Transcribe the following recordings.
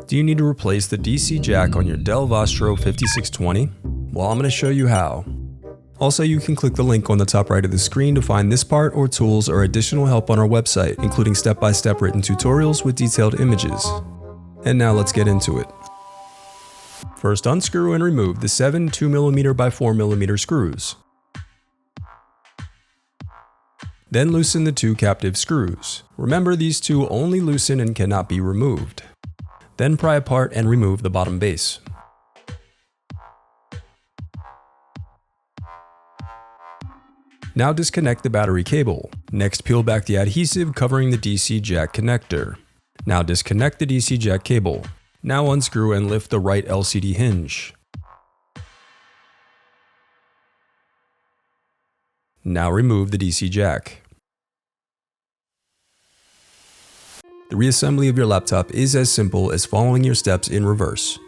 Do you need to replace the DC jack on your Dell Vostro 5620? Well, I'm going to show you how. Also, you can click the link on the top right of the screen to find this part or tools or additional help on our website, including step-by-step written tutorials with detailed images. And now let's get into it. First, unscrew and remove the 7 2mm by 4mm screws. Then loosen the 2 captive screws. Remember, these 2 only loosen and cannot be removed. Then pry apart and remove the bottom base. Now disconnect the battery cable. Next, peel back the adhesive covering the DC jack connector. Now disconnect the DC jack cable. Now unscrew and lift the right LCD hinge. Now remove the DC jack. The reassembly of your laptop is as simple as following your steps in reverse.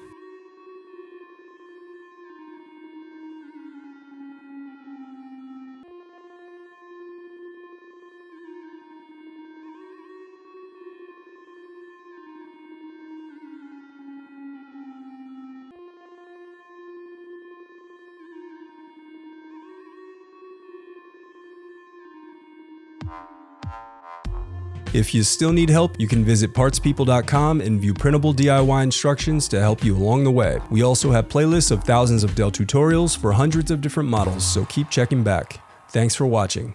If you still need help, you can visit partspeople.com and view printable DIY instructions to help you along the way. We also have playlists of thousands of Dell tutorials for hundreds of different models, so keep checking back. Thanks for watching.